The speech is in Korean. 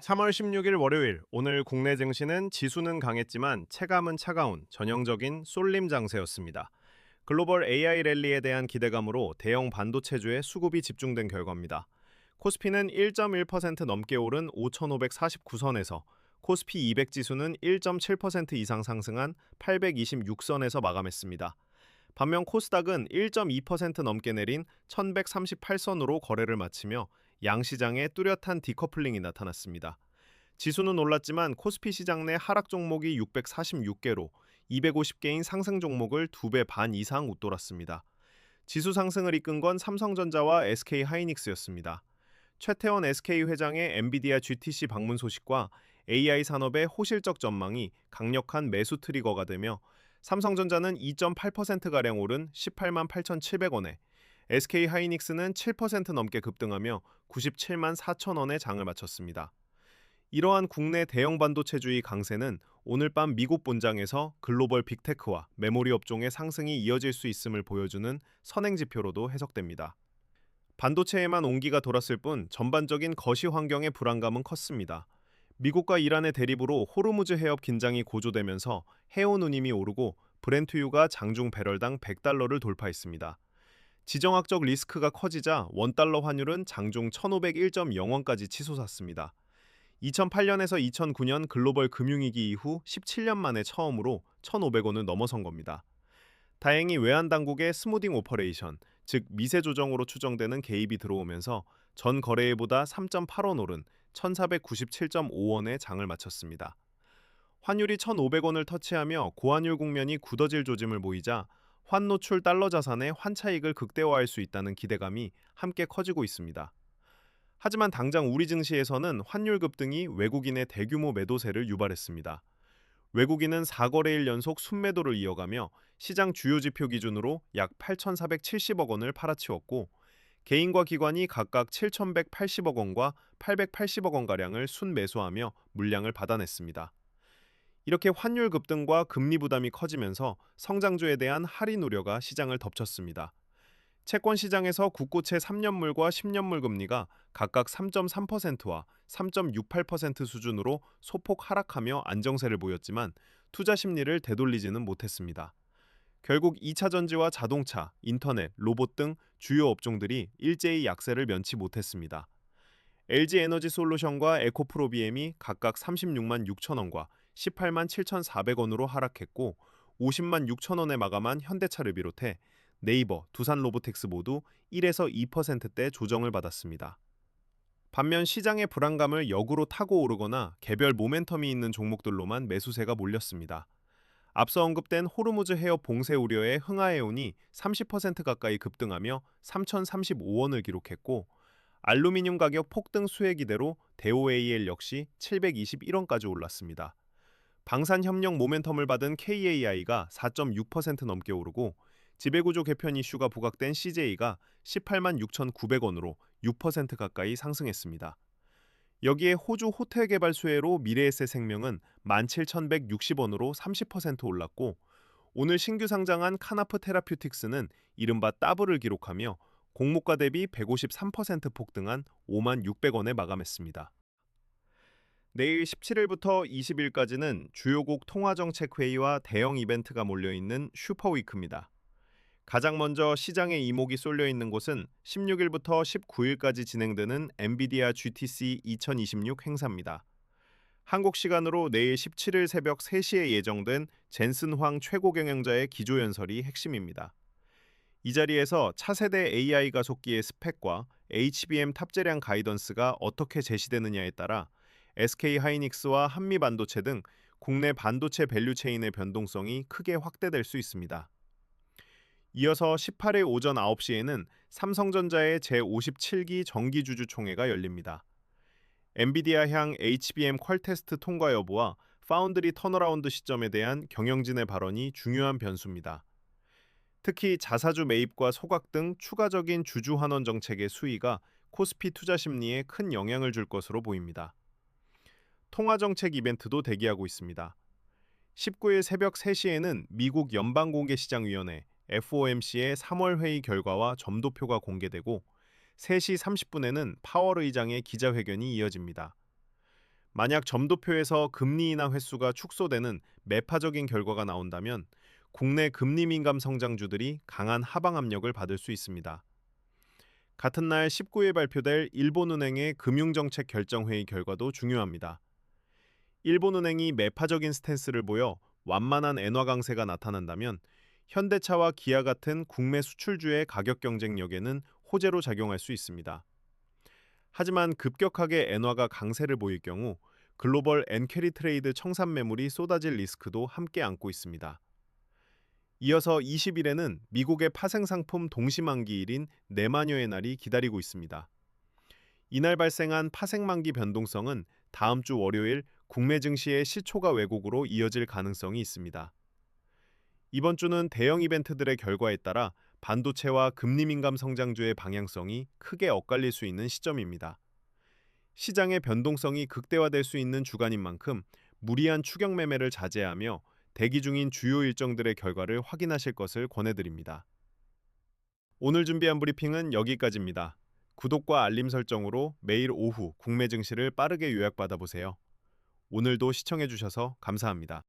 3월 16일 월요일, 오늘 국내 증시는 지수는 강했지만 체감은 차가운 전형적인 쏠림 장세였습니다. 글로벌 AI 랠리에 대한 기대감으로 대형 반도체주에 수급이 집중된 결과입니다. 코스피는 1.1% 넘게 오른 5,549선에서 코스피 200 지수는 1.7% 이상 상승한 826선에서 마감했습니다. 반면 코스닥은 1.2% 넘게 내린 1138선으로 거래를 마치며 양시장에 뚜렷한 디커플링이 나타났습니다. 지수는 올랐지만 코스피 시장 내 하락 종목이 646개로 250개인 상승 종목을 2배 반 이상 웃돌았습니다. 지수 상승을 이끈 건 삼성전자와 SK하이닉스였습니다. 최태원 SK 회장의 엔비디아 GTC 방문 소식과 AI 산업의 호실적 전망이 강력한 매수 트리거가 되며 삼성전자는 2.8%가량 오른 18만 8,700원에 SK하이닉스는 7% 넘게 급등하며 97만 4천 원에 장을 마쳤습니다. 이러한 국내 대형 반도체주의 강세는 오늘 밤 미국 본장에서 글로벌 빅테크와 메모리 업종의 상승이 이어질 수 있음을 보여주는 선행지표로도 해석됩니다. 반도체에만 온기가 돌았을 뿐 전반적인 거시 환경의 불안감은 컸습니다. 미국과 이란의 대립으로 호르무즈 해협 긴장이 고조되면서 해운 운임이 오르고 브렌트유가 장중 배럴당 100달러를 돌파했습니다. 지정학적 리스크가 커지자 원달러 환율은 장중 1,501.0원까지 치솟았습니다. 2008년에서 2009년 글로벌 금융위기 이후 17년 만에 처음으로 1,500원을 넘어선 겁니다. 다행히 외환당국의 스무딩 오퍼레이션, 즉 미세 조정으로 추정되는 개입이 들어오면서 전 거래일보다 3.8원 오른 1,497.5원에 장을 마쳤습니다. 환율이 1,500원을 터치하며 고환율 국면이 굳어질 조짐을 보이자 환노출 달러 자산의 환차익을 극대화할 수 있다는 기대감이 함께 커지고 있습니다. 하지만 당장 우리 증시에서는 환율 급등이 외국인의 대규모 매도세를 유발했습니다. 외국인은 4거래일 연속 순매도를 이어가며 시장 주요 지표 기준으로 약 8,470억 원을 팔아치웠고 개인과 기관이 각각 7,180억 원과 880억 원가량을 순매수하며 물량을 받아냈습니다. 이렇게 환율 급등과 금리 부담이 커지면서 성장주에 대한 할인 우려가 시장을 덮쳤습니다. 채권 시장에서 국고채 3년물과 10년물 금리가 각각 3.3%와 3.68% 수준으로 소폭 하락하며 안정세를 보였지만 투자 심리를 되돌리지는 못했습니다. 결국 2차 전지와 자동차, 인터넷, 로봇 등 주요 업종들이 일제히 약세를 면치 못했습니다. LG에너지솔루션과 에코프로비엠이 각각 36만 6천 원과 18만 7,400원으로 하락했고 50만 6천 원에 마감한 현대차를 비롯해 네이버, 두산로보텍스 모두 1에서 2%대 조정을 받았습니다. 반면 시장의 불안감을 역으로 타고 오르거나 개별 모멘텀이 있는 종목들로만 매수세가 몰렸습니다. 앞서 언급된 호르무즈 해협 봉쇄 우려에 흥하해운이 30% 가까이 급등하며 3,035원을 기록했고 알루미늄 가격 폭등 수혜 기대로 대오AL 역시 721원까지 올랐습니다. 방산협력 모멘텀을 받은 KAI가 4.6% 넘게 오르고 지배구조 개편 이슈가 부각된 CJ가 18만 6,900원으로 6% 가까이 상승했습니다. 여기에 호주 호텔 개발 수혜로 미래에셋 생명은 17,160원으로 30% 올랐고 오늘 신규 상장한 카나프 테라퓨틱스는 이른바 더블을 기록하며 공모가 대비 153% 폭등한 5만 600원에 마감했습니다. 내일 17일부터 20일까지는 주요국 통화정책회의와 대형 이벤트가 몰려있는 슈퍼위크입니다. 가장 먼저 시장에 이목이 쏠려 있는 곳은 16일부터 19일까지 진행되는 엔비디아 GTC 2026 행사입니다. 한국 시간으로 내일 17일 새벽 3시에 예정된 젠슨 황 최고 경영자의 기조연설이 핵심입니다. 이 자리에서 차세대 AI 가속기의 스펙과 HBM 탑재량 가이던스가 어떻게 제시되느냐에 따라 SK하이닉스와 한미반도체 등 국내 반도체 밸류체인의 변동성이 크게 확대될 수 있습니다. 이어서 18일 오전 9시에는 삼성전자의 제57기 정기주주총회가 열립니다. 엔비디아향 HBM 퀄 테스트 통과 여부와 파운드리 턴어라운드 시점에 대한 경영진의 발언이 중요한 변수입니다. 특히 자사주 매입과 소각 등 추가적인 주주 환원 정책의 수위가 코스피 투자 심리에 큰 영향을 줄 것으로 보입니다. 통화정책 이벤트도 대기하고 있습니다. 19일 새벽 3시에는 미국 연방공개시장위원회 FOMC의 3월 회의 결과와 점도표가 공개되고 3시 30분에는 파월 의장의 기자회견이 이어집니다. 만약 점도표에서 금리 인하 횟수가 축소되는 매파적인 결과가 나온다면 국내 금리 민감 성장주들이 강한 하방 압력을 받을 수 있습니다. 같은 날 19일 발표될 일본은행의 금융정책 결정회의 결과도 중요합니다. 일본은행이 매파적인 스탠스를 보여 완만한 엔화 강세가 나타난다면 현대차와 기아 같은 국내 수출주의 가격 경쟁력에는 호재로 작용할 수 있습니다. 하지만 급격하게 엔화가 강세를 보일 경우 글로벌 엔캐리 트레이드 청산 매물이 쏟아질 리스크도 함께 안고 있습니다. 이어서 20일에는 미국의 파생 상품 동시만기일인 내마녀의 날이 기다리고 있습니다. 이날 발생한 파생만기 변동성은 다음 주 월요일 국내 증시의 시초가 왜곡으로 이어질 가능성이 있습니다. 이번 주는 대형 이벤트들의 결과에 따라 반도체와 금리 민감 성장주의 방향성이 크게 엇갈릴 수 있는 시점입니다. 시장의 변동성이 극대화될 수 있는 주간인 만큼 무리한 추격 매매를 자제하며 대기 중인 주요 일정들의 결과를 확인하실 것을 권해드립니다. 오늘 준비한 브리핑은 여기까지입니다. 구독과 알림 설정으로 매일 오후 국내 증시를 빠르게 요약받아 보세요. 오늘도 시청해주셔서 감사합니다.